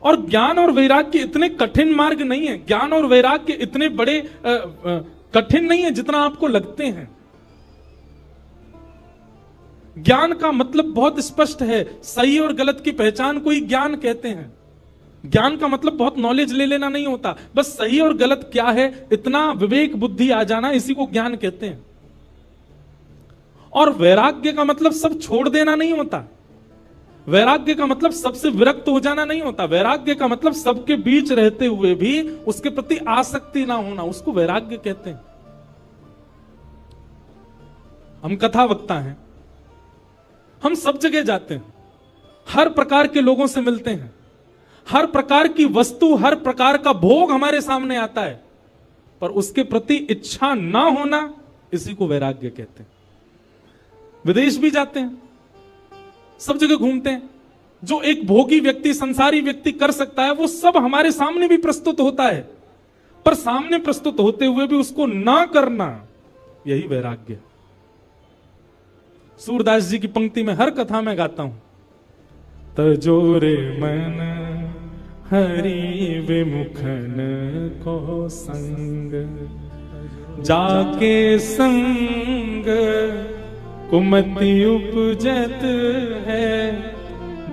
और ज्ञान और वैराग्य इतने कठिन मार्ग नहीं है, ज्ञान और वैराग्य इतने बड़े कठिन नहीं है जितना आपको लगते हैं। ज्ञान का मतलब बहुत स्पष्ट है, सही और गलत की पहचान को ही ज्ञान कहते हैं। ज्ञान का मतलब बहुत नॉलेज ले लेना नहीं होता, बस सही और गलत क्या है इतना विवेक बुद्धि आ जाना, इसी को ज्ञान कहते हैं। और वैराग्य का मतलब सब छोड़ देना नहीं होता, वैराग्य का मतलब सबसे विरक्त हो जाना नहीं होता, वैराग्य का मतलब सबके बीच रहते हुए भी उसके प्रति आसक्ति ना होना, उसको वैराग्य कहते हैं। हम कथा वक्ता हैं, हम सब जगह जाते हैं, हर प्रकार के लोगों से मिलते हैं, हर प्रकार की वस्तु, हर प्रकार का भोग हमारे सामने आता है, पर उसके प्रति इच्छा ना होना, इसी को वैराग्य कहते हैं। विदेश भी जाते हैं, सब जगह घूमते हैं, जो एक भोगी व्यक्ति, संसारी व्यक्ति कर सकता है वो सब हमारे सामने भी प्रस्तुत होता है, पर सामने प्रस्तुत होते हुए भी उसको ना करना, यही वैराग्य। सूरदास जी की पंक्ति में हर कथा में गाता हूं, तजोरे मन हरि विमुखन को संग, जाके संग कुमति उपजत है,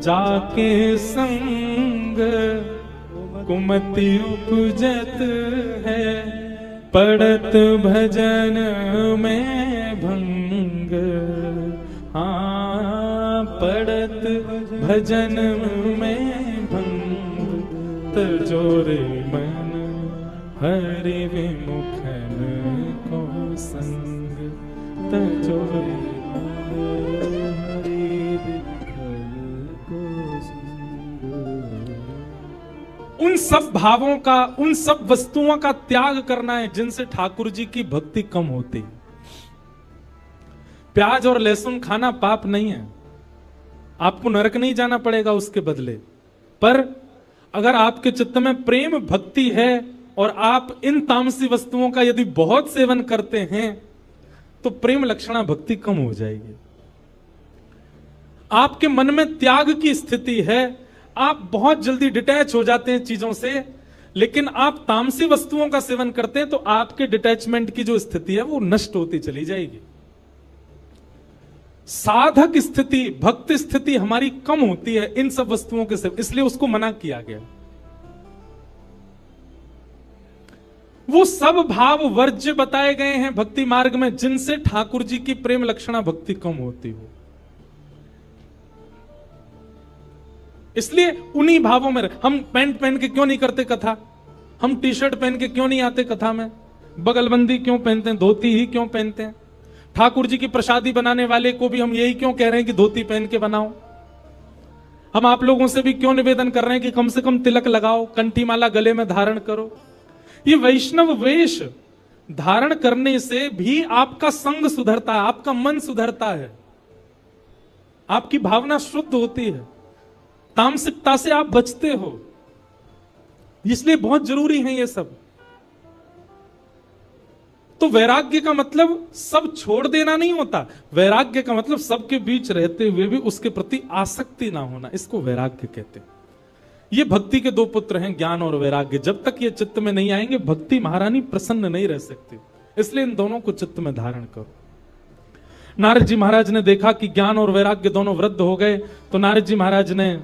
जाके संग कुमति उपजत है, पड़त भजन में भंग, हाँ पड़त भजन में भंग, तजोरे मन हरि विमुखन को संग, तजोरे उन सब भावों का, उन सब वस्तुओं का त्याग करना है जिनसे ठाकुर जी की भक्ति कम होती है। प्याज और लहसुन खाना पाप नहीं है, आपको नरक नहीं जाना पड़ेगा उसके बदले, पर अगर आपके चित्त में प्रेम भक्ति है और आप इन तामसी वस्तुओं का यदि बहुत सेवन करते हैं तो प्रेम लक्षणा भक्ति कम हो जाएगी। आपके मन में त्याग की स्थिति है, आप बहुत जल्दी डिटैच हो जाते हैं चीजों से, लेकिन आप तामसी वस्तुओं का सेवन करते हैं तो आपके डिटैचमेंट की जो स्थिति है वो नष्ट होती चली जाएगी। साधक स्थिति, भक्त स्थिति हमारी कम होती है इन सब वस्तुओं के सेवन, इसलिए उसको मना किया गया। वो सब भाव वर्ज्य बताए गए हैं भक्ति मार्ग में जिनसे ठाकुर जी की प्रेम लक्षणा भक्ति कम होती हो, इसलिए उन्हीं भावों में हम पैंट पहन के क्यों नहीं करते कथा, हम टी शर्ट पहन के क्यों नहीं आते कथा में, बगलबंदी क्यों पहनते हैं, धोती ही क्यों पहनते हैं, ठाकुर जी की प्रसादी बनाने वाले को भी हम यही क्यों कह रहे हैं कि धोती पहन के बनाओ, हम आप लोगों से भी क्यों निवेदन कर रहे हैं कि कम से कम तिलक लगाओ, कंठी माला गले में धारण करो। ये वैष्णव वेश धारण करने से भी आपका संग सुधरता है, आपका मन सुधरता है, आपकी भावना शुद्ध होती है, तामसिकता से आप बचते हो, इसलिए बहुत जरूरी है ये सब। तो वैराग्य का मतलब सब छोड़ देना नहीं होता, वैराग्य का मतलब सबके बीच रहते हुए भी उसके प्रति आसक्ति ना होना, इसको वैराग्य कहते हैं। ये भक्ति के दो पुत्र हैं, ज्ञान और वैराग्य। जब तक ये चित्त में नहीं आएंगे भक्ति महारानी प्रसन्न नहीं रह सकती, इसलिए इन दोनों को चित्त में धारण करो। नारद जी महाराज ने देखा कि ज्ञान और वैराग्य दोनों वृद्ध हो गए, तो नारद जी महाराज ने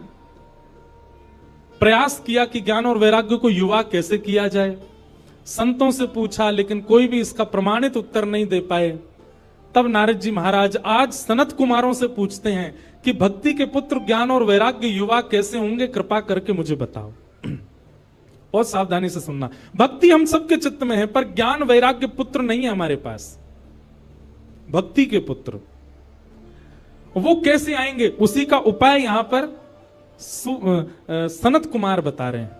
प्रयास किया कि ज्ञान और वैराग्य को युवा कैसे किया जाए। संतों से पूछा, लेकिन कोई भी इसका प्रमाणित उत्तर नहीं दे पाए। तब नारद जी महाराज आज सनत कुमारों से पूछते हैं कि भक्ति के पुत्र ज्ञान और वैराग्य युवा कैसे होंगे, कृपा करके मुझे बताओ। बहुत सावधानी से सुनना, भक्ति हम सबके चित्त में है, पर ज्ञान वैराग्य पुत्र नहीं है हमारे पास। भक्ति के पुत्र वो कैसे आएंगे, उसी का उपाय यहां पर सनत कुमार बता रहे हैं।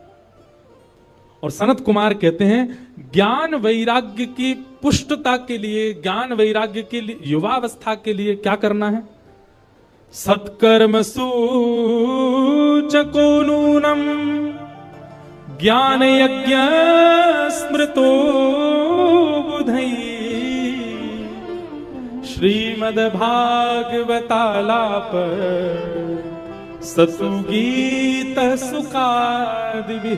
और सनत कुमार कहते हैं ज्ञान वैराग्य की पुष्टता के लिए, ज्ञान वैराग्य के लिए, युवावस्था के लिए क्या करना है। सत्कर्म सूचको नूनम ज्ञान यज्ञ स्मृतो बुधई श्रीमद् भागवतालाप सतु गीत सुखादि।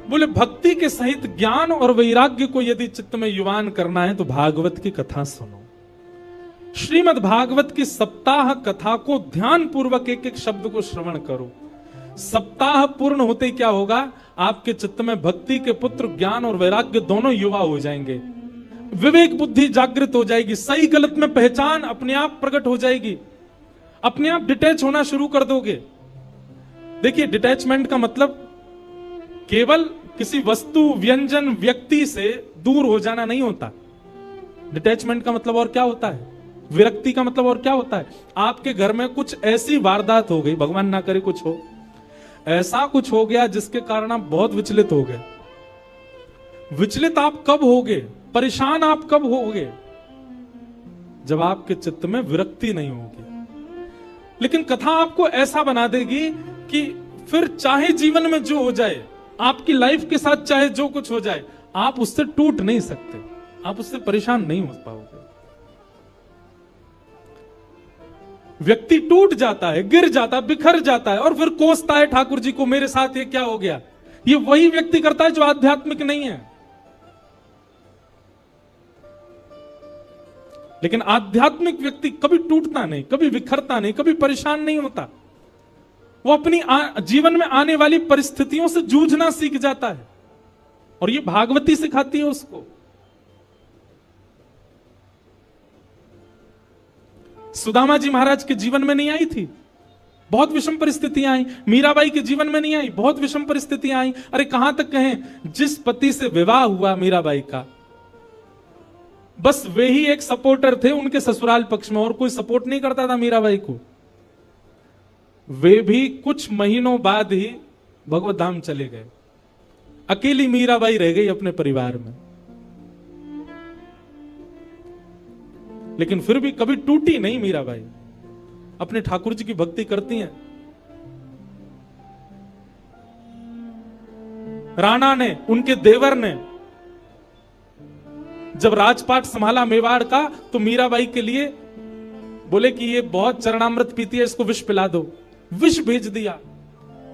बोले भक्ति के सहित ज्ञान और वैराग्य को यदि चित्त में युवान करना है तो भागवत की कथा सुनो। श्रीमद् भागवत की सप्ताह कथा को ध्यान पूर्वक एक एक शब्द को श्रवण करो। सप्ताह पूर्ण होते क्या होगा, आपके चित्त में भक्ति के पुत्र ज्ञान और वैराग्य दोनों युवा हो जाएंगे। विवेक बुद्धि जागृत हो जाएगी, सही गलत में पहचान अपने आप प्रकट हो जाएगी, अपने आप डिटैच होना शुरू कर दोगे। देखिए, डिटैचमेंट का मतलब केवल किसी वस्तु व्यंजन व्यक्ति से दूर हो जाना नहीं होता। डिटैचमेंट का मतलब और क्या होता है, विरक्ति का मतलब और क्या होता है। आपके घर में कुछ ऐसी वारदात हो गई, भगवान ना करे कुछ हो, ऐसा कुछ हो गया जिसके कारण आप बहुत विचलित हो गए। विचलित आप कब होगे, परेशान आप कब होगे, जब आपके चित्त में विरक्ति नहीं होगी। लेकिन कथा आपको ऐसा बना देगी कि फिर चाहे जीवन में जो हो जाए, आपकी लाइफ के साथ चाहे जो कुछ हो जाए, आप उससे टूट नहीं सकते, आप उससे परेशान नहीं हो पाओगे। व्यक्ति टूट जाता है, गिर जाता है, बिखर जाता है और फिर कोसता है ठाकुर जी को, मेरे साथ ये क्या हो गया। ये वही व्यक्ति करता है जो आध्यात्मिक नहीं है। लेकिन आध्यात्मिक व्यक्ति कभी टूटता नहीं, कभी बिखरता नहीं, कभी परेशान नहीं होता। वो अपनी जीवन में आने वाली परिस्थितियों से जूझना सीख जाता है और ये भागवती सिखाती है उसको। सुदामा जी महाराज के जीवन में नहीं आई थी, बहुत विषम परिस्थितियां आई। मीराबाई के जीवन में नहीं आई, बहुत विषम परिस्थितियां आई। अरे कहां तक कहें, जिस पति से विवाह हुआ मीराबाई का, बस वे ही एक सपोर्टर थे उनके ससुराल पक्ष में, और कोई सपोर्ट नहीं करता था मीराबाई को। वे भी कुछ महीनों बाद ही भगवत धाम चले गए, अकेली मीराबाई रह गई अपने परिवार में। लेकिन फिर भी कभी टूटी नहीं मीराबाई, अपने ठाकुर जी की भक्ति करती हैं। राणा ने, उनके देवर ने जब राजपाट संभाला मेवाड़ का, तो मीराबाई के लिए बोले कि ये बहुत चरणामृत पीती है, इसको विष पिला दो। विष भेज दिया,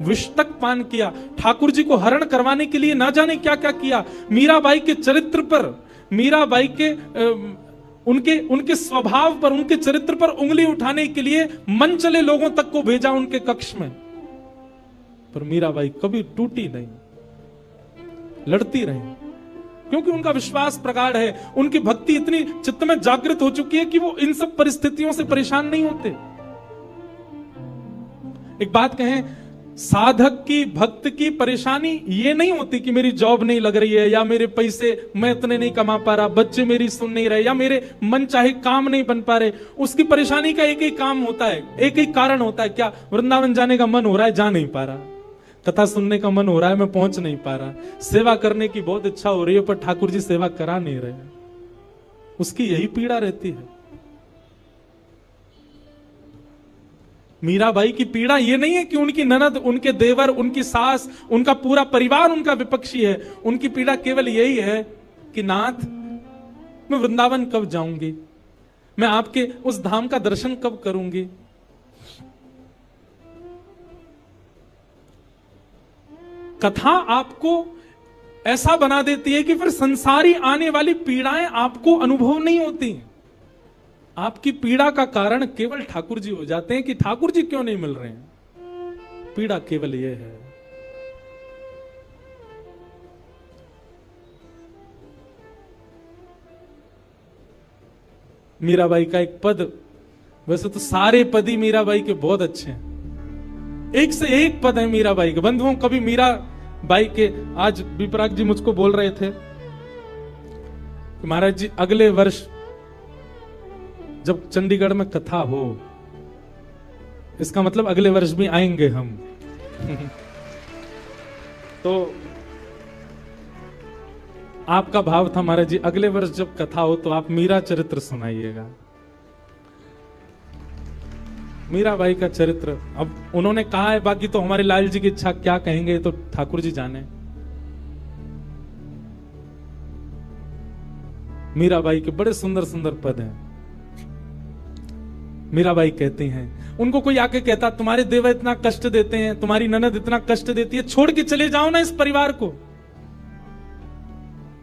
विष तक पान किया। ठाकुर जी को हरण करवाने के लिए ना जाने क्या क्या किया। मीराबाई के चरित्र पर, मीराबाई के उनके स्वभाव पर, उनके चरित्र पर उंगली उठाने के लिए मन चले लोगों तक को भेजा उनके कक्ष में, पर मीराबाई कभी टूटी नहीं, लड़ती रही, क्योंकि उनका विश्वास प्रगाढ़ है। उनकी भक्ति इतनी चित्त में जागृत हो चुकी है कि वो इन सब परिस्थितियों से परेशान नहीं होते। एक बात कहें, साधक की, भक्त की परेशानी ये नहीं होती कि मेरी जॉब नहीं लग रही है, या मेरे पैसे मैं इतने नहीं कमा पा रहा, बच्चे मेरी सुन नहीं रहे, या मेरे मन चाहे काम नहीं बन पा रहे। उसकी परेशानी का एक ही काम होता है, एक ही कारण होता है, क्या, वृंदावन जाने का मन हो रहा है, जा नहीं पा रहा, कथा सुनने का मन हो रहा है, मैं पहुंच नहीं पा रहा, सेवा करने की बहुत इच्छा हो रही है पर ठाकुर जी सेवा करा नहीं रहे। उसकी यही पीड़ा रहती है। मीराबाई की पीड़ा ये नहीं है कि उनकी ननद, उनके देवर, उनकी सास, उनका पूरा परिवार उनका विपक्षी है। उनकी पीड़ा केवल यही है कि नाथ, मैं वृंदावन कब जाऊंगी, मैं आपके उस धाम का दर्शन कब करूंगी। कथा आपको ऐसा बना देती है कि फिर संसारी आने वाली पीड़ाएं आपको अनुभव नहीं होती। आपकी पीड़ा का कारण केवल ठाकुर जी हो जाते हैं कि ठाकुर जी क्यों नहीं मिल रहे हैं। पीड़ा केवल यह है। मीराबाई का एक पद, वैसे तो सारे पद ही मीराबाई के बहुत अच्छे हैं, एक से एक पद है मीराबाई के। बंधुओं, कभी मीराबाई के, आज विपराग जी मुझको बोल रहे थे कि महाराज जी अगले वर्ष जब चंडीगढ़ में कथा हो, इसका मतलब अगले वर्ष भी आएंगे हम। तो आपका भाव था महाराज जी अगले वर्ष जब कथा हो तो आप मीरा चरित्र सुनाइएगा। मीराबाई का चरित्र अब उन्होंने कहा है, बाकी तो हमारे लाल जी की इच्छा, क्या कहेंगे तो ठाकुर जी जाने। मीराबाई के बड़े सुंदर सुंदर पद हैं। मीराबाई कहती हैं, उनको कोई आके कहता तुम्हारे देवर इतना कष्ट देते हैं, तुम्हारी ननद इतना कष्ट देती है, छोड़ के चले जाओ ना इस परिवार को।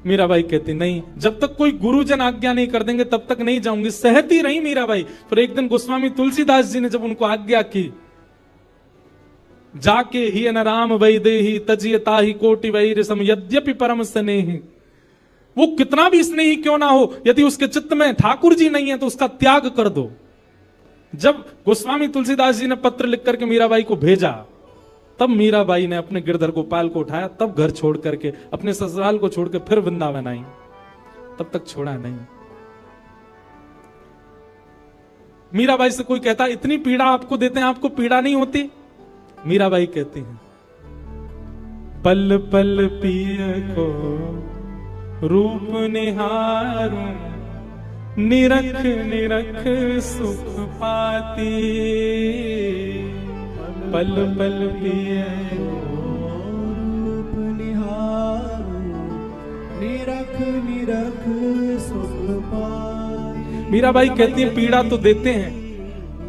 मीराबाई कहती नहीं, जब तक कोई गुरुजन आज्ञा नहीं कर देंगे तब तक नहीं जाऊंगी। सहती रही मीराबाई। फिर एक दिन गोस्वामी तुलसीदास जी ने जब उनको आज्ञा की, जाके ही न राम वैदेही तजियता ही कोटि वैरसम यद्यपि परम स्नेही। वो कितना भी स्नेही क्यों ना हो, यदि उसके चित्त में ठाकुर जी नहीं है तो उसका त्याग कर दो। जब गोस्वामी तुलसीदास जी ने पत्र लिख करके मीराबाई को भेजा, तब मीराबाई ने अपने गिरधर गोपाल को उठाया, तब घर छोड़ करके अपने ससुराल को छोड़ के फिर वृंदावन आई। तब तक छोड़ा नहीं। मीराबाई से कोई कहता इतनी पीड़ा आपको देते हैं, आपको पीड़ा नहीं होती? मीराबाई कहती हैं, पल पल पिय को रूप निहारूं, निरख निरख सुख पाती। पल पल पिय रूप निहारूं, निरख निरख सुख पाती। मीराबाई कहती है पीड़ा तो देते हैं,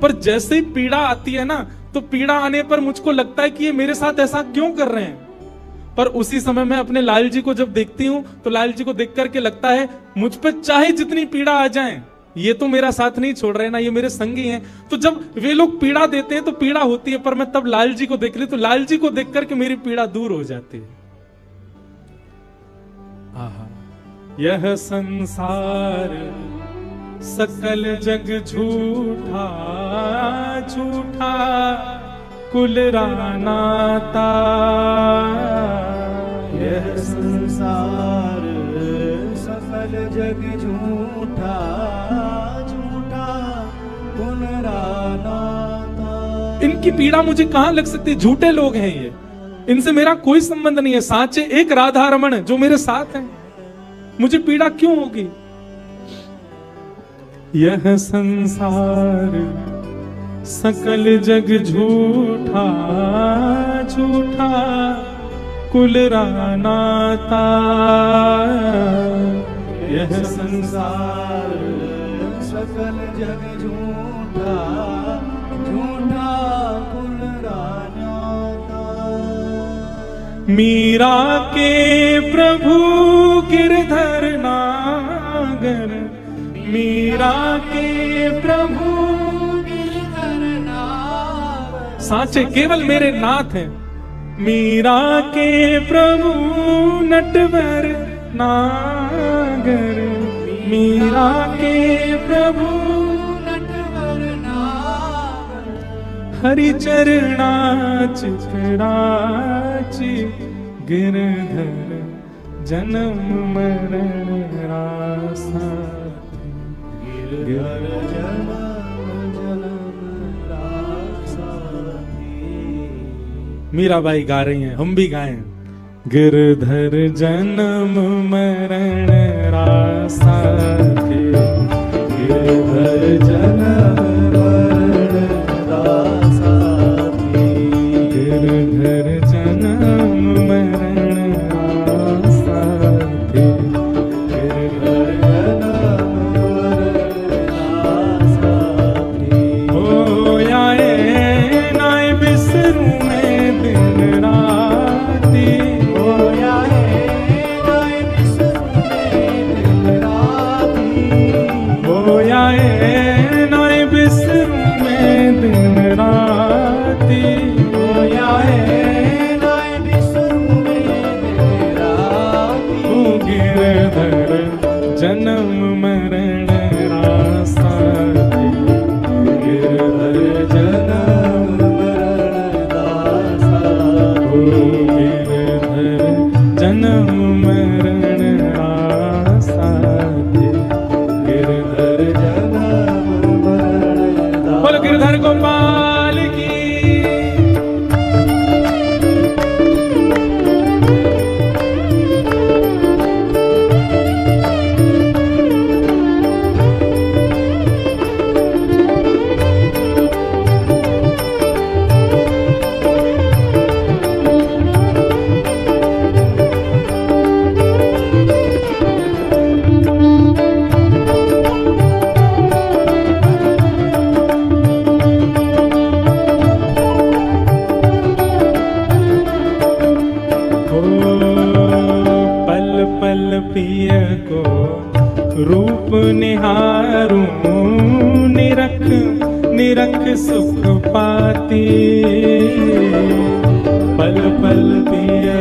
पर जैसे ही पीड़ा आती है ना, तो पीड़ा आने पर मुझको लगता है कि ये मेरे साथ ऐसा क्यों कर रहे हैं। पर उसी समय मैं अपने लाल जी को जब देखती हूं तो लाल जी को देख करके लगता है मुझ पर चाहे जितनी पीड़ा आ जाए, ये तो मेरा साथ नहीं छोड़ रहे ना, ये मेरे संगी हैं। तो जब वे लोग पीड़ा देते हैं तो पीड़ा होती है, पर मैं तब लाल जी को देख ली तो लाल जी को देख करके मेरी पीड़ा दूर हो जाती है। आहा, यह संसार सकल जग झूठा, झूठा कुल रानाता। यह संसार सकल जग झूठा, झूठा कुल रानाता। इनकी पीड़ा मुझे कहां लग सकती है? झूठे लोग हैं ये, इनसे मेरा कोई संबंध नहीं है। साचे एक राधा रमण जो मेरे साथ हैं, मुझे पीड़ा क्यों होगी? यह संसार सकल जग झूठा, झूठा कुल रानाता। यह संसार सकल जग झूठा, झूठा कुल रानाता। मीरा के प्रभु गिरधर नागर, मीरा के प्रभु गिरधर नागर, साचे केवल मेरे नाथ हैं। मीरा के प्रभु नटवर नागर, मीरा के प्रभु नटवर नागर। हरि चरणाच चितराची गिरधर जन्म मरण रासा। गिरधर जन्म रासा। मीराबाई गा रही हैं, हम भी गाएं। गिरधर जन्म मरण रासा थे, गिरधर जन्म मरण रासा थे। गिरधर जन्म मरण रासा थे। गिरधर जन्म मरण रासा थे। हो आए नाय बिसरूं मैं दिन राती, हो आए नाय बिसरूं मैं दिन राती। हो आए नाय बिसरूं रूप निहारूं निरख निरख सुख पाती पल पल पिया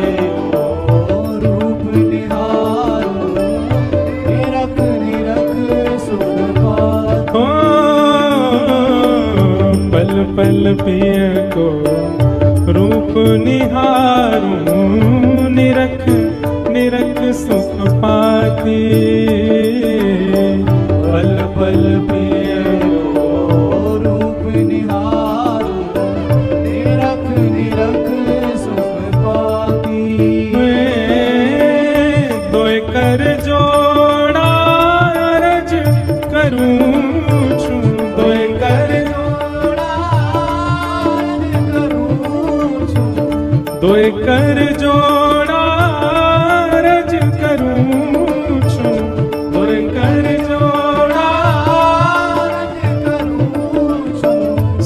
रूप निहारो निरख निरख सुख पाती ओ पल पल पिया को रूप निहारूं निरख निरख सुख पाती पल पल पिया रूप निहारो निरख निरख सुख पाती दोय कर जोड़ा अरज करूं छू दोय कर दोय कर जोड़ा अरज करूं छू दोय कर जोड़ा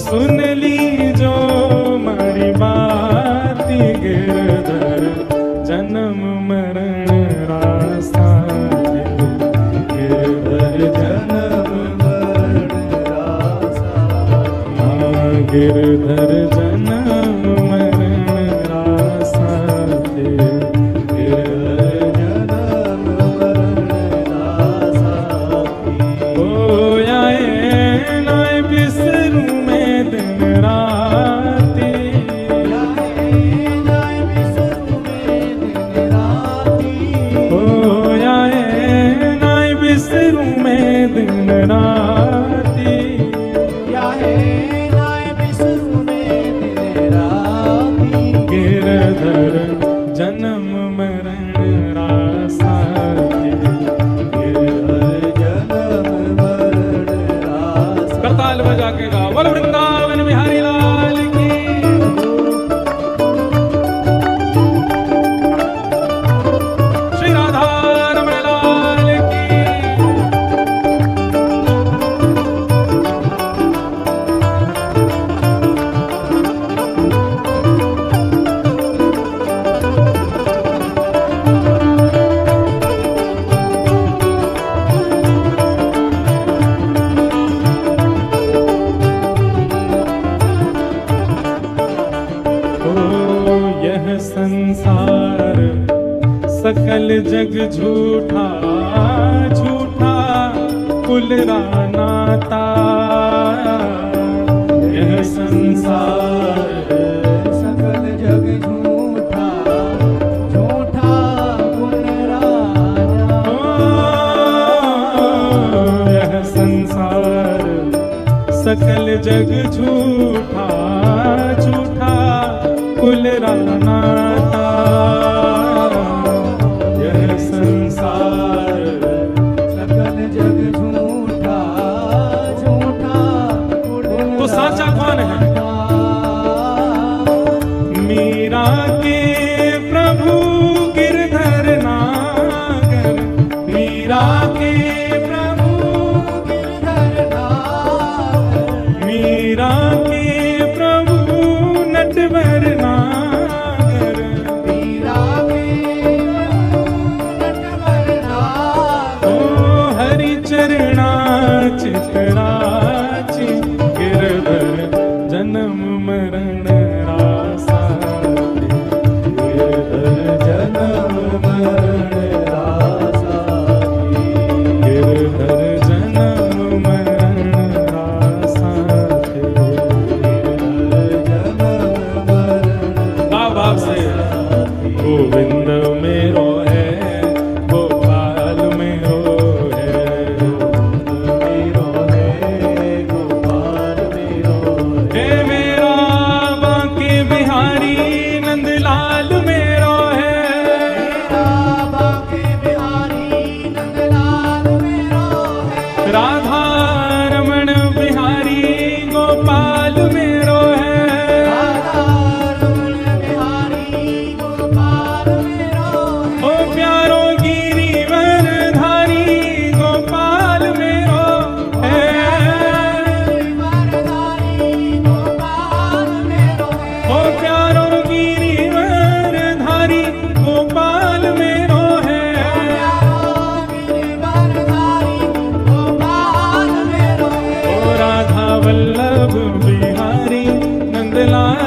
सुन लीजो मारी बात गिरधर जन्म मरण रास्ता गिरधर जन्म मरण रासा गिरधर जन्म मरण रास्ता गिरधर जन्म मरण रासा ओ आए नाय बिसरूं मैं दिन राती ओ आए नाय बिसरूं मैं दिन राती गिरधर जन्म मरण रासा गिरधर जन्म मरण रासा करताल बजा के गा बोल वृंदावन बिहारी लाल की श्री राधा रमण लाल की ओ यह संसार सकल जग झूठा झूठा कुलरा नाता यह संसार सकल जग झूठा झूठा पुनराजा यह संसार सकल जग झूठा झूठा कुल नाता यह संसार सकल जग झूठा झूठा तो साचा कौन है मीरा के प्रभु गिरधर नागर मीरा के प्रभु गिरधर नागर मीरा के प्रभु नटवर नागर मीरा के नटवर नागर ओ हरि चरणा चितराची गिरधर जन्म मरण रासा गिरधर जन्म मरण रासा गिरधर जन्म मरण रासा गिरधर जन्म मरण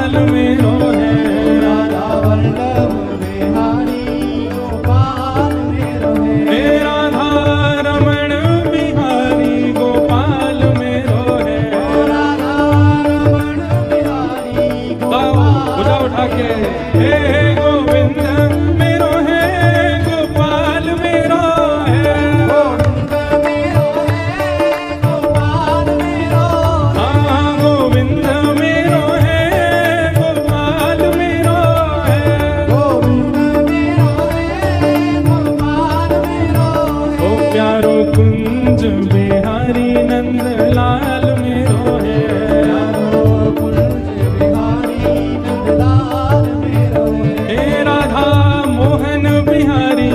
गोपाल मेरो है, राधा वल्लभ बिहारी गोपाल मेरो है, हे राधा रमण बिहारी गोपाल मेरो है। राधा रमण बिहारी उठा उठा के हे गोविंद मेरो है, गोपाल मेरो है, गोविंद मेरो है, गोपाल मेरो है, हाँ गोविंद मेरो है, गोपाल मेरो है। गोविंद मेरो है, गोपाल मेरो है, ओ प्यारो कुंज बिहारी नंदलाल मेरो है, कुंज बिहारी नंदलाल मेरो है, हे राधा मोहन बिहारी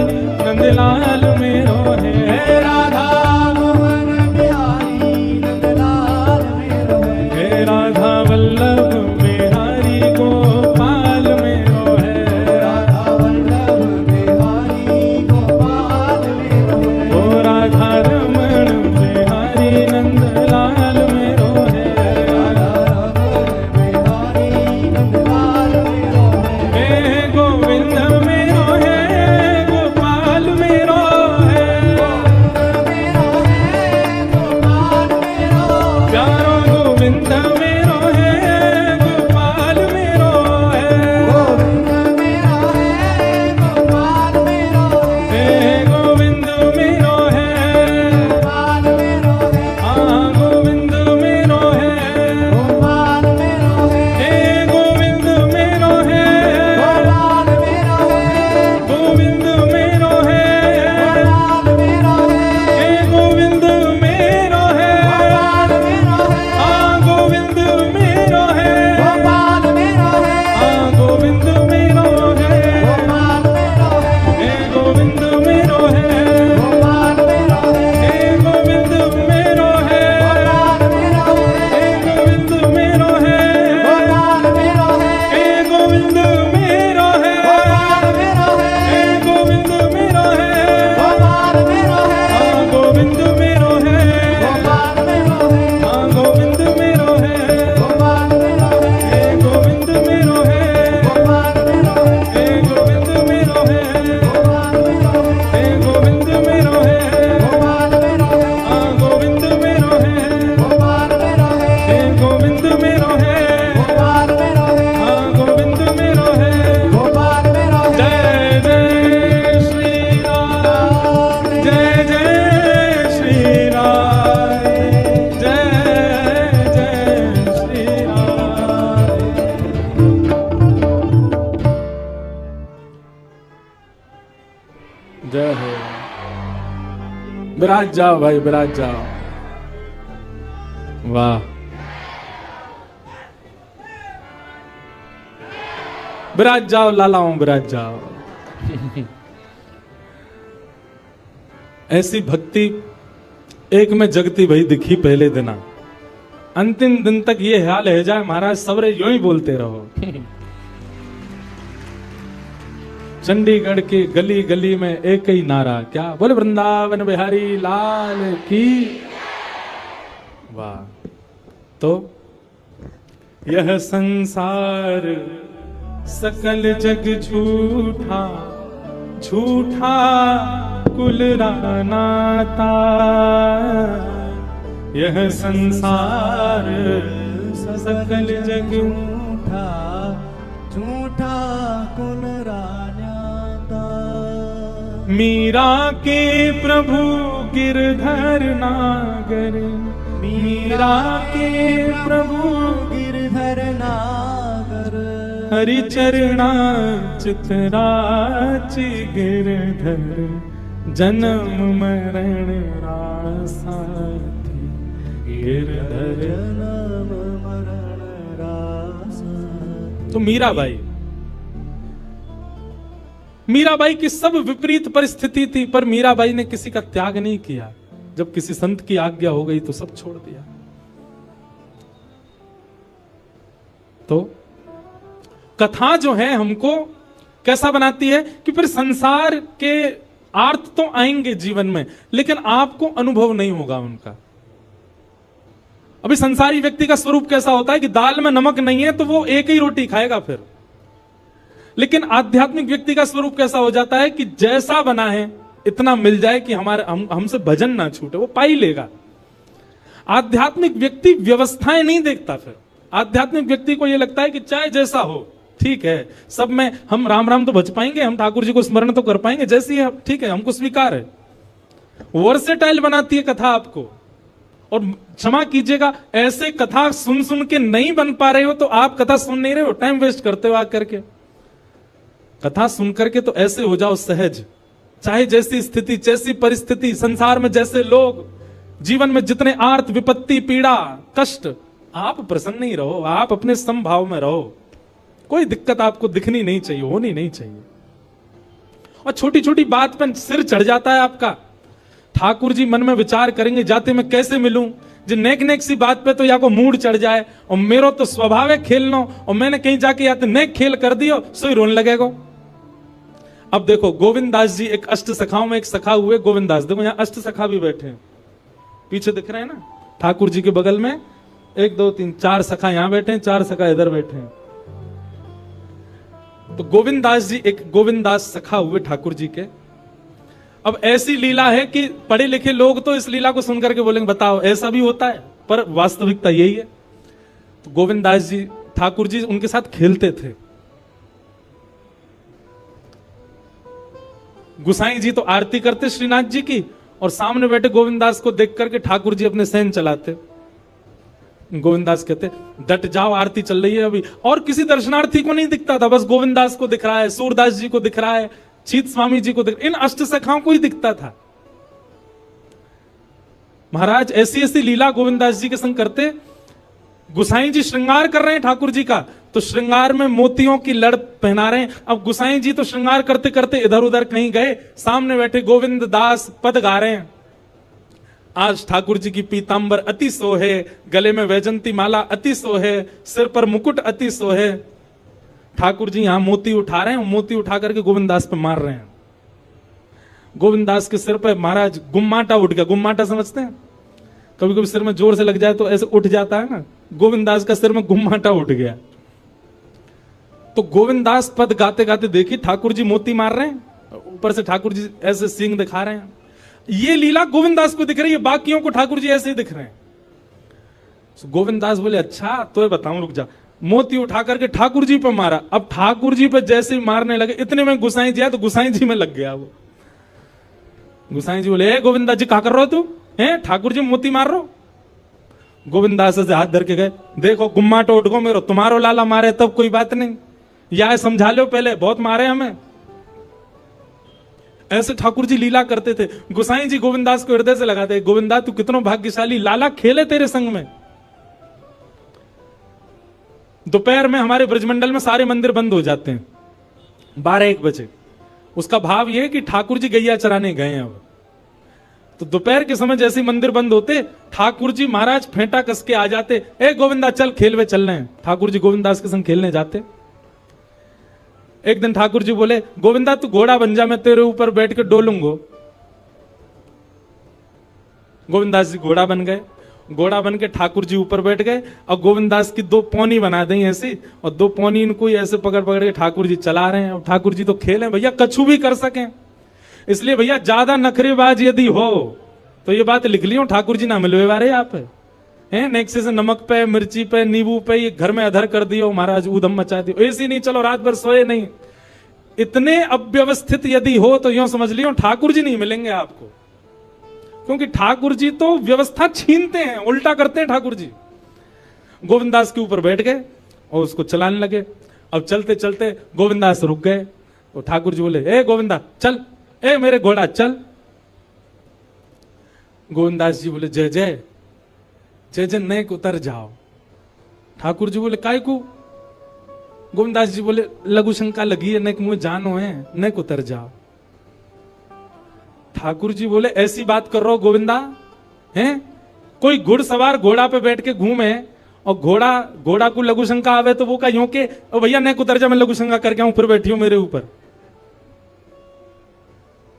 नंदलाल मेरो है, राधा मोहन बिहारी नंदलाल मेरो है, हे राधा वल्लभ बिहारी गोपाल मेरो है, राधा वल्लभ बिहारी गोपाल मेरो है, ओ राधा रमण बिहारी नंदलाल मेरो है, राधा रमण बिहारी नंदलाल मेरो है, हे गोविंद मेरो है, गोपाल मेरो है, मेरो है, गोपाल मेरो है, प्यारो गोविंद मेरो है, गोपाल मेरो है, गोविंद मेरो है, गोपाल मेरो है, हे गोविंद मेरो है, गोपाल मेरो है, हाँ गोविंद मेरो है, गोपाल मेरो है, हे गोविंद मेरो है, गोपाल मेरो है, गोविंद मेरो है, गोपाल मेरो है, हे गोविंद मेरो है, गोपाल मेरो है, हाँ गोविंद मेरो है, गोपाल मेरो है, हाँ गोविंद मेरो है, गोपाल मेरो है, हे गोविंद मेरो है, गोपाल मेरो है, हे गोविंद मेरो है, गोपाल मेरो है, हे गोविंद मेरो है, गोपाल मेरो है, हे गोविंद मेरो है, गोपाल मेरो है, हे गोविंद मेरो है, गोपाल मेरो है, हाँ गोविंद मेरो है, गोपाल मेरो है, हाँ गोविंद मेरो है, गोपाल मेरो है, हे गोविंद मेरो है, गोपाल मेरो है, हे गोविंद मेरो है, गोपाल मेरो है, हे गोविंद मेरो है, गोपाल मेरो है, हाँ गोविंद मेरो है, गोपाल मेरो है, हे गोविंद मेरो है, गोपाल मेरो है, हाँ गोविंद मेरो है। गोपाल मेरो है, जय जय श्री राम, जय जय श्री राम, जय जय श्री राम। जय हो। विराज जाओ भाई, विराज जाओ। वाह, विराज जाओ लालाओं, विराज जाओ। ऐसी भक्ति एक में जगती भई दिखी पहले दिना, अंतिम दिन तक ये हाल है जाए महाराज सबरे यूं ही बोलते रहो। चंडीगढ़ के गली गली में एक ही नारा, क्या बोले, वृंदावन बिहारी लाल की। वाह। तो यह संसार सकल जग झूठा, झूठा कुल नाता। यह संसार सकल जग झूठा झूठा कुल रान्याता। मीरा के प्रभु गिरधर नागर, मीरा के प्रभु गिरधर नागर। हरि चरणा चितराचि गिरधर, जन्म मरण रासाथी गिरधर। जन्म मरण रास। तो मीराबाई की सब विपरीत परिस्थिति थी, पर मीराबाई ने किसी का त्याग नहीं किया। जब किसी संत की आज्ञा हो गई तो सब छोड़ दिया। तो कथा जो है हमको कैसा बनाती है कि फिर संसार के अर्थ तो आएंगे जीवन में, लेकिन आपको अनुभव नहीं होगा उनका। अभी संसारी व्यक्ति का स्वरूप कैसा होता है कि दाल में नमक नहीं है तो वो एक ही रोटी खाएगा फिर। लेकिन आध्यात्मिक व्यक्ति का स्वरूप कैसा हो जाता है कि जैसा बना है इतना मिल जाए कि हमसे भजन ना छूटे, वो पा ही लेगा। आध्यात्मिक व्यक्ति व्यवस्थाएं नहीं देखता। फिर आध्यात्मिक व्यक्ति को यह लगता है कि चाहे जैसा हो ठीक है, सब में हम राम राम तो बच पाएंगे, हम ठाकुर जी को स्मरण तो कर पाएंगे, जैसी है ठीक है, हमको स्वीकार है। वर्सेटाइल बनाती है कथा आपको। और क्षमा कीजिएगा, ऐसे कथा सुन सुन के नहीं बन पा रहे हो तो आप कथा सुन नहीं रहे हो, टाइम वेस्ट करते हो आकर के। कथा सुन करके तो ऐसे हो जाओ सहज, चाहे जैसी स्थिति जैसी परिस्थिति, संसार में जैसे लोग, जीवन में जितने आर्त विपत्ति पीड़ा कष्ट, आप प्रसन्न ही रहो, आप अपने समभाव में रहो। कोई दिक्कत आपको दिखनी नहीं चाहिए, होनी नहीं चाहिए। और छोटी छोटी बात पर सिर चढ़ जाता है आपका। ठाकुर जी मन में विचार करेंगे जाते मैं कैसे मिलूं, जो नेक नेक सी बात पे तो या को मूड चढ़ जाए, और मेरो तो स्वभाव है खेलना, और मैंने कहीं जाके या तो नेक खेल कर दियो सो ही रोने लगेगा। अब देखो गोविंद दास जी एक अष्ट सखाओं में एक सखा हुए गोविंद दास, देखो यहाँ अष्ट सखा भी बैठे हैं, पीछे दिख रहे हैं ना, ठाकुर जी के बगल में 1 2 3 4 सखा यहां बैठे हैं, 4 सखा इधर बैठे हैं। तो गोविंद दास जी एक गोविंद दास सखा हुए ठाकुर जी के। अब ऐसी लीला है कि पढ़े लिखे लोग तो इस लीला को सुनकर के बोलेंगे बताओ ऐसा भी होता है, पर वास्तविकता यही है। तो गोविंद दास जी ठाकुर जी उनके साथ खेलते थे। गुसाई जी तो आरती करते श्रीनाथ जी की, और सामने बैठे गोविंदास को देख करके ठाकुर जी अपने सहन चलाते। गोविंदास कहते डट जाओ आरती चल रही है अभी, और किसी दर्शनार्थी को नहीं दिखता था, बस गोविंदास को दिख रहा है, सूरदास जी को दिख रहा है, चीत स्वामी जी को दिख, इन अष्ट सखाओं को ही दिखता था। महाराज ऐसी ऐसी लीला गोविंदास जी के संग करते। गुसाई जी श्रृंगार कर रहे हैं ठाकुर जी का, तो श्रृंगार में मोतियों की लड़ पहना रहे हैं। अब गुसाई जी तो श्रृंगार करते करते इधर उधर कहीं गए, सामने बैठे गोविंद दास पद गा रहे हैं। आज ठाकुर जी की पीतांबर अति सोहे, गले में वैजंती माला अति सोहे, सिर पर मुकुट अति सोहे। ठाकुर जी यहां मोती उठा रहे हैं, मोती उठा करके गोविंद दास पे मार रहे हैं। गोविंद दास के सिर पे महाराज गुम्माटा उठ गया। गुम्माटा समझते हैं, कभी कभी सिर में जोर से लग जाए तो ऐसे उठ जाता है ना, गोविंद दास का सिर में गुम्माटा उठ गया। तो गोविंद दास पद गाते गाते देखिए ठाकुर जी मोती मार रहे हैं, ऊपर से ठाकुर जी ऐसे सींग दिखा रहे हैं। ये लीला गोविंद दास को दिख रही है, बाकियों को ठाकुर जी ऐसे ही दिख रहे हैं। तो गोविंद दास बोले अच्छा तो बताऊं, रुक जा। मोती उठा करके ठाकुर जी पे मारा। अब ठाकुर जी पे जैसे ही मारने लगे, इतने में गुसाई जी आया तो गुसाई जी में लग गया वो। गुसाई जी बोले गोविंदा जी क्या कर रहे हो तू, हैं ठाकुर जी मोती मार रहे हो। गोविंद दास से हाथ धर के गए, देखो गुम्मा तो उठ गो मेरो, तुम्हारो लाला मारे तब कोई बात नहीं, या समझा लो पहले बहुत मारे हमें। ऐसे ठाकुर जी लीला करते थे। गुसाई जी गोविंदास को हृदय से लगाते, गोविंदा तू कितना भाग्यशाली, लाला खेले तेरे संग में। दोपहर में हमारे ब्रजमंडल में सारे मंदिर बंद हो जाते हैं 12-1 बजे। उसका भाव यह है कि ठाकुर जी गैया चराने गए हैं। अब तो दोपहर के समय जैसे मंदिर बंद होते, ठाकुर जी महाराज फेंटा कस के आ जाते, ए गोविंदा चल खेल वे चल रहे हैं। ठाकुर जी गोविंदास के संग खेलने जाते। एक दिन ठाकुर जी बोले गोविंदा तू घोड़ा बन जा, मैं तेरे ऊपर बैठ के डोलूंगो। गोविंदास जी घोड़ा बन गए। घोड़ा बन के ठाकुर जी ऊपर बैठ गए, और गोविंदास की 2 पौनी बना दी ऐसी, और 2 पौनी इनको ऐसे पकड़ पकड़ के ठाकुर जी चला रहे हैं। और ठाकुर जी तो खेले भैया, कछु भी कर सकें, इसलिए भैया ज्यादा नखरेबाज यदि हो तो ये बात लिख लियो, ठाकुर जी ना मिलवे वाले आप हैं, नेक्से से नमक पे मिर्ची पे नींबू पे ये घर में अधर कर दियो महाराज, ऊधम मचा दियो, ऐसी नहीं चलो रात भर सोए नहीं। इतने अव्यवस्थित यदि हो तो यूं समझ लियो ठाकुर जी नहीं मिलेंगे आपको, क्योंकि ठाकुर जी तो व्यवस्था छीनते हैं, उल्टा करते हैं ठाकुर जी। गोविंदास के ऊपर बैठ गए और उसको चलाने लगे। अब चलते चलते गोविंदास रुक गए, तो ठाकुर जी बोले ए गोविंदा चल, ए मेरे घोड़ा चल। गोविंदास जी बोले जय जय जय जय नेक उतर जाओ। ठाकुर जी बोले काय को। गोविंदास जी बोले लघु शंका लगी है, नेक मुझे जानो है, नेक उतर जाओ। ठाकुर जी बोले ऐसी बात कर रहे हो गोविंदा, हैं कोई घुड़सवार घोड़ा पे बैठ के घूमे और घोड़ा को लघु शंका आवे तो वो का यूं के भैया नेक उतर जा, मैं लघु शंका करके आऊं फिर बैठी हूं मेरे ऊपर।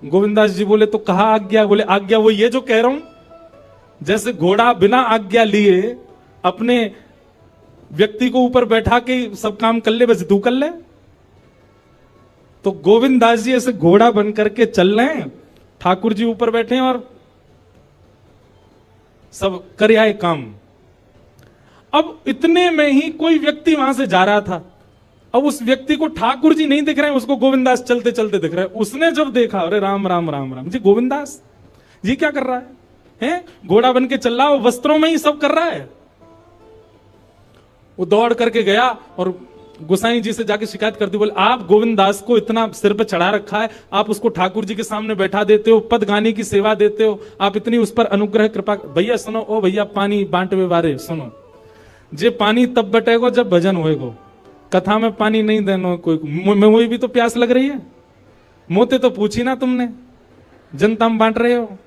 गोविंदास जी बोले तो कहा आज्ञा। बोले आज्ञा वो ये जो कह रहा हूं, जैसे घोड़ा बिना आज्ञा लिए अपने व्यक्ति को ऊपर बैठा के सब काम कर ले, बस तू कर ले। तो गोविंद दास जी ऐसे घोड़ा बन करके चल रहे हैं, ठाकुर जी ऊपर बैठे हैं और सब कर आए काम। अब इतने में ही कोई व्यक्ति वहां से जा रहा था। अब उस व्यक्ति को ठाकुर जी नहीं दिख रहे हैं, उसको गोविंद दास चलते चलते दिख रहे हैं। उसने जब देखा, अरे राम राम राम राम जी, गोविंद दास जी क्या कर रहा है? हैं? घोड़ा बन के चल रहा है, वस्त्रों में ही सब कर रहा है। वो दौड़ करके गया और गोसाई जी से जाके शिकायत कर दी। बोले आप गोविंद दास को इतना सिर पे चढ़ा रखा है, आप उसको ठाकुर जी के सामने बैठा देते हो, पद गाने की सेवा देते हो, आप इतनी उस पर अनुग्रह कृपा। भैया सुनो, ओ भैया पानी बांटवे वारे सुनो, जे पानी तब बटेगो जब भजन होएगो, कथा में पानी नहीं देना कोई। मुझे भी तो प्यास लग रही है, मोते तो पूछी ना तुमने, जनता में बांट रहे हो।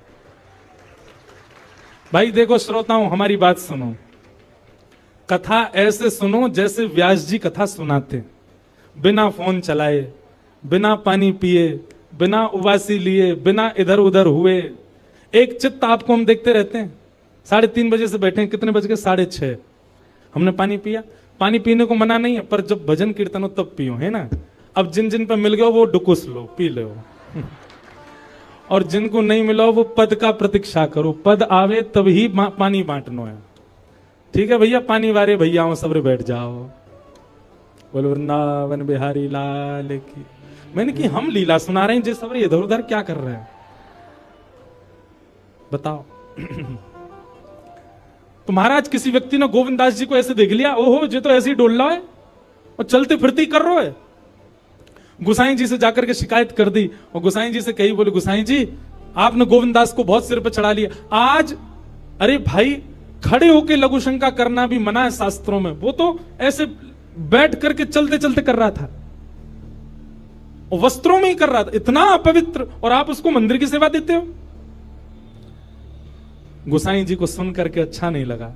भाई देखो श्रोताओं, हमारी बात सुनो, कथा ऐसे सुनो जैसे व्यास जी कथा सुनाते, बिना फोन चलाए, बिना पानी पिए, बिना उबासी लिए, बिना इधर उधर हुए, एक चित्त आपको हम देखते रहते हैं। 3:30 बजे से बैठे हैं, कितने बज गए? 6:30। हमने पानी पिया। पानी पीने को मना नहीं है, पर जब भजन कीर्तन हो तब पियो, है ना। अब जिन जिन पर मिल गया वो डुकुस लो, पी लो और जिनको नहीं मिला वो पद का प्रतीक्षा करो, पद आवे तभी पानी बांटनो है। ठीक है भैया, पानी वारे भैया सबरे बैठ जाओ। बोलो वृंदावन बिहारी लाल की। मैंने कि हम लीला सुना रहे हैं, जिस सबरे इधर उधर क्या कर रहे हैं बताओ। तो महाराज किसी व्यक्ति ने गोविंद दास जी को ऐसे देख लिया, ओहो जो तो ऐसे ही डोल रहा है और चलते फिरती कर रहा है। गुसाई जी से जाकर के शिकायत कर दी और गुसाई जी से कही, बोले गुसाई जी आपने गोविंद दास को बहुत सिर पर चढ़ा लिया आज। अरे भाई, खड़े होके लघु शंका करना भी मना है शास्त्रों में, वो तो ऐसे बैठ करके चलते चलते कर रहा था, और वस्त्रों में ही कर रहा था, इतना अपवित्र, और आप उसको मंदिर की सेवा देते हो। गुसाई जी को सुन करके अच्छा नहीं लगा।